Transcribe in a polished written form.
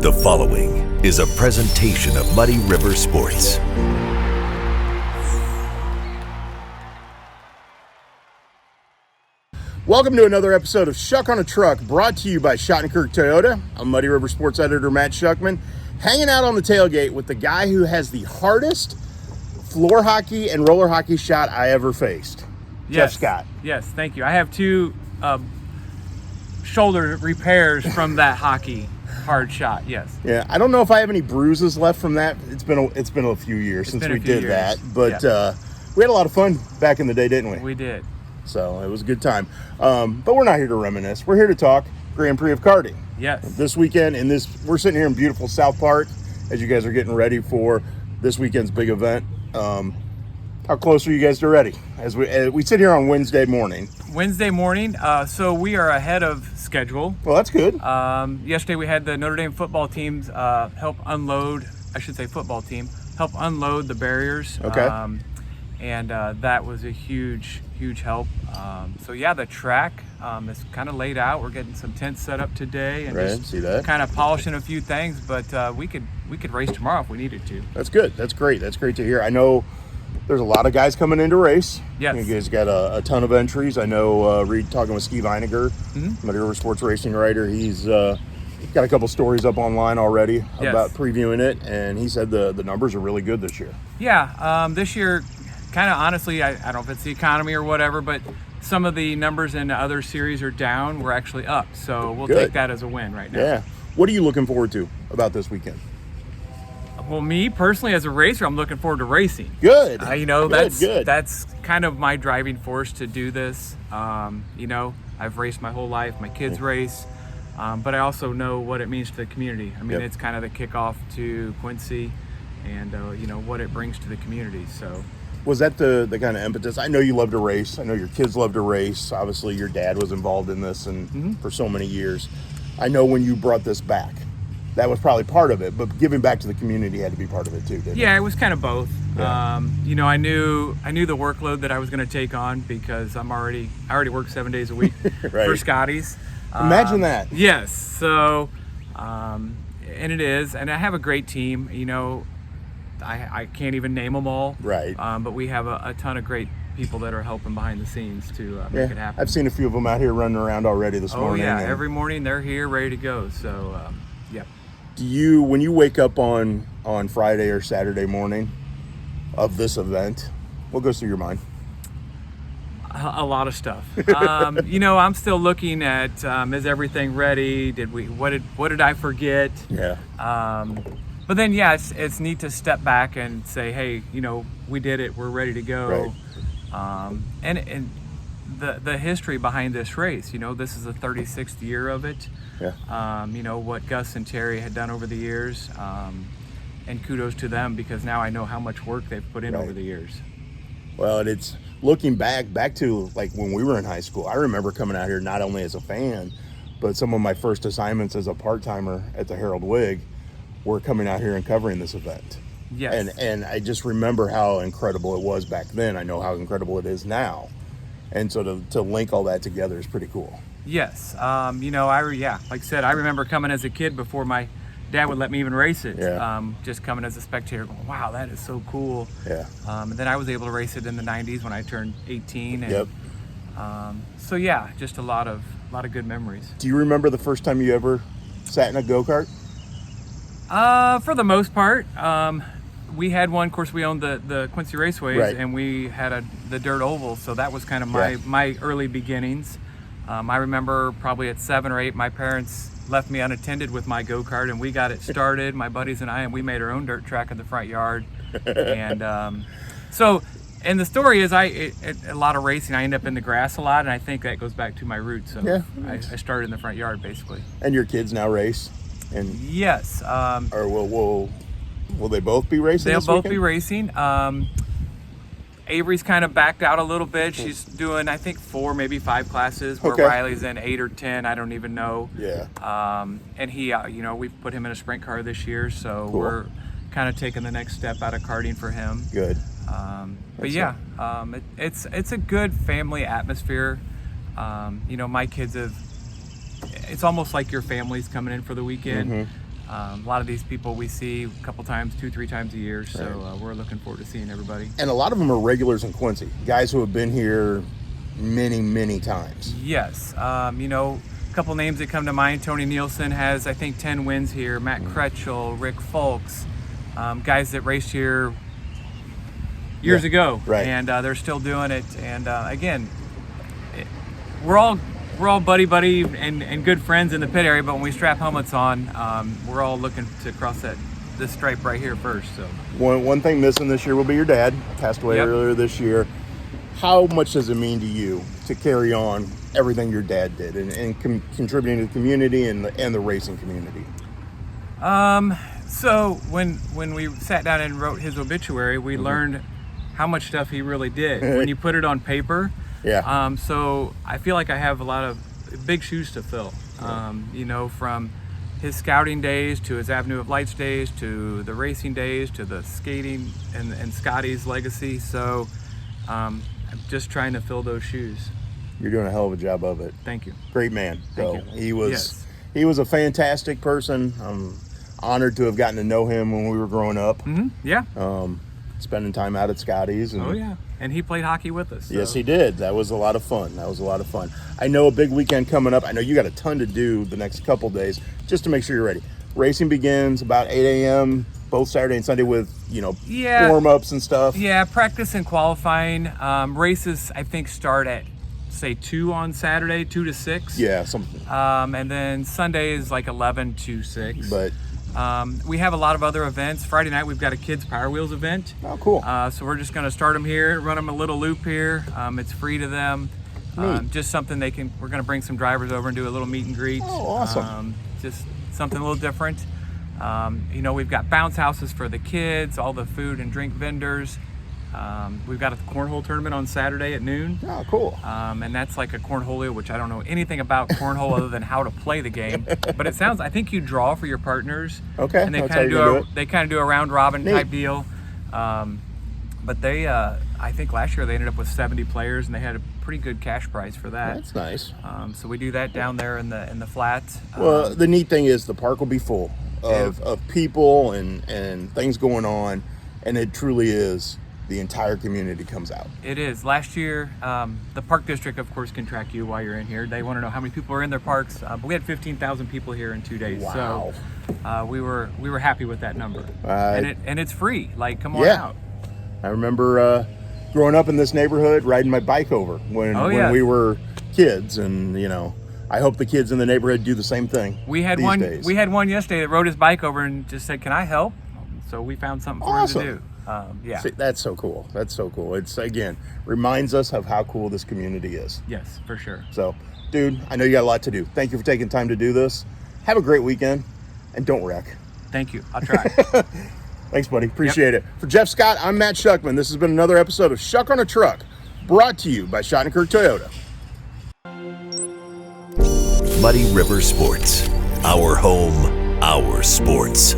The following is a presentation of Muddy River Sports. Welcome to another episode of Schuck on a Truck, brought to you by Shottenkirk Toyota. I'm Muddy River Sports editor Matt Schuckman, hanging out on the tailgate with the guy who has the hardest floor hockey and roller hockey shot I ever faced. Yes. Jeff Scott. Yes, thank you. I have two shoulder repairs from that hockey hard shot. Yes. Yeah, I don't know if I have any bruises left from that. It's been a few years since we did that, but we had a lot of fun back in the day, didn't we? We did. So it was a good time. But we're not here to reminisce. We're here to talk Grand Prix of Karting. Yes. This weekend, we're sitting here in beautiful South Park as you guys are getting ready for this weekend's big event. How close are you guys to ready? As we sit here on Wednesday morning. So we are ahead of schedule. Well, that's good. Yesterday we had the Notre Dame football teams help unload the barriers. Okay. And that was a huge help. The track is kind of laid out. We're getting some tents set up today and see that. Kind of polishing a few things, but we could race tomorrow if we needed to. That's good. That's great. That's great to hear. I know there's a lot of guys coming into race. Yes. You guys got a ton of entries. I know talking with Steve Einiger, Muddy River Sports racing writer, he's got a couple stories up online already about previewing it, and he said the numbers are really good this year. Yeah, this year, kind of honestly, I don't know if it's the economy or whatever, but some of the numbers in other series are down. We're actually up, so we'll take that as a win right now. Yeah. What are you looking forward to about this weekend? Well, me personally as a racer, I'm looking forward to racing. Good. That's kind of my driving force to do this. I've raced my whole life. My kids race, but I also know what it means to the community. I mean, it's kind of the kickoff to Quincy, and what it brings to the community. So. Was that the kind of impetus? I know you love to race. I know your kids love to race. Obviously, your dad was involved in this and for so many years. I know when you brought this back, that was probably part of it, but giving back to the community had to be part of it too, didn't it? Yeah, it was kind of both. Yeah. I knew the workload that I was going to take on because I already work 7 days a week for Scotty's. Imagine that. Yes. So, and it is, and I have a great team. I can't even name them all. Right. But we have a ton of great people that are helping behind the scenes to make it happen. I've seen a few of them out here running around already this morning. Oh yeah, every morning they're here ready to go. So, yeah. When you wake up on Friday or Saturday morning of this event, what goes through your mind? A lot of stuff. I'm still looking at is everything ready? What did I forget? Yeah. But then, it's neat to step back and say, hey, we did it. We're ready to go. Right. And the history behind this race, this is the 36th year of it. Yeah. What Gus and Terry had done over the years. And kudos to them because now I know how much work they've put in over the years. Well, and it's looking back to like when we were in high school. I remember coming out here not only as a fan, but some of my first assignments as a part-timer at the Herald Whig were coming out here and covering this event. Yes. And I just remember how incredible it was back then. I know how incredible it is now. And so to link all that together is pretty cool. Yes. Like I said, I remember coming as a kid before my dad would let me even race it. Yeah. Just coming as a spectator going, wow, that is so cool. Yeah. And then I was able to race it in the 90s when I turned 18. And, Yep. Just a lot of good memories. Do you remember the first time you ever sat in a go-kart? For the most part, we had one. Of course, we owned the Quincy Raceways, and we had the dirt oval, so that was kind of my early beginnings. I remember probably at 7 or 8, my parents left me unattended with my go-kart, and we got it started, my buddies and I, and we made our own dirt track in the front yard. And and the story is, a lot of racing, I end up in the grass a lot, and I think that goes back to my roots. So I started in the front yard, basically. And your kids now race? And yes. Or will they both be racing? They'll both be racing. Avery's kind of backed out a little bit. She's doing, I think, 4, maybe 5 classes, where Riley's in 8 or 10. I don't even know. Yeah. And he, we've put him in a sprint car this year, so we're kind of taking the next step out of karting for him. Good. It's a good family atmosphere. My kids have. It's almost like your family's coming in for the weekend. A lot of these people we see a couple times, 2-3 times a year. So we're looking forward to seeing everybody. And a lot of them are regulars in Quincy, guys who have been here many times. Yes. You know, a couple names that come to mind. Tony Nielsen has, I think, 10 wins here. Matt Kretschel, Rick Folks, guys that raced here years ago, and they're still doing it. And again, we're all buddy and good friends in the pit area. But when we strap helmets on, we're all looking to cross this stripe right here first. So one thing missing this year will be your dad. Passed away earlier this year. How much does it mean to you to carry on everything your dad did and contributing to the community and the racing community? So when we sat down and wrote his obituary, we learned how much stuff he really did. When you put it on paper, so I feel like I have a lot of big shoes to fill. You know, from his scouting days to his Avenue of Lights days to the racing days to the skating and Scotty's legacy. So I'm just trying to fill those shoes. You're doing a hell of a job of it. Thank you. Great man. Thank you. He was a fantastic person. I'm honored to have gotten to know him when we were growing up. Yeah. Spending time out at Scotty's. And, and he played hockey with us. So. Yes, he did. That was a lot of fun. I know a big weekend coming up. I know you got a ton to do the next couple days just to make sure you're ready. Racing begins about 8 a.m. both Saturday and Sunday with, warm-ups and stuff. Yeah, practice and qualifying. Races, I think, start at, say, 2 on Saturday, 2 to 6. Yeah, something. And then Sunday is like 11 to 6. But we have a lot of other events. Friday night, we've got a kids' Power Wheels event. Oh, cool. So we're just going to start them here, run them a little loop here. It's free to them. Just something we're going to bring some drivers over and do a little meet and greet. Oh, awesome. Just something a little different. We've got bounce houses for the kids, all the food and drink vendors. We've got a cornhole tournament on Saturday at noon. Oh, cool. And that's like a cornholio, which I don't know anything about cornhole other than how to play the game. But it sounds, I think you draw for your partners. Okay. And they kind of do a round robin type deal. But they, I think last year they ended up with 70 players and they had a pretty good cash prize for that. That's nice. So we do that down there in the flats. Well, the neat thing is the park will be full of people and things going on, and it truly is. The entire community comes out. It is. Last year, the park district, of course, can track you while you're in here. They want to know how many people are in their parks. But we had 15,000 people here in 2 days. Wow. So we were happy with that number. And it's free. Like, come on out. I remember growing up in this neighborhood, riding my bike over when we were kids, and I hope the kids in the neighborhood do the same thing. We had one yesterday that rode his bike over and just said, "Can I help?" So we found something for him to do. See, that's so cool. It's, again, reminds us of how cool this community is. Yes, for sure. So, dude, I know you got a lot to do. Thank you for taking time to do this. Have a great weekend, and don't wreck. Thank you. I'll try. Thanks, buddy. Appreciate it. For Jeff Scott, I'm Matt Schuckman. This has been another episode of Schuck on a Truck, brought to you by Shottenkirk Toyota. Muddy River Sports. Our home, our sports.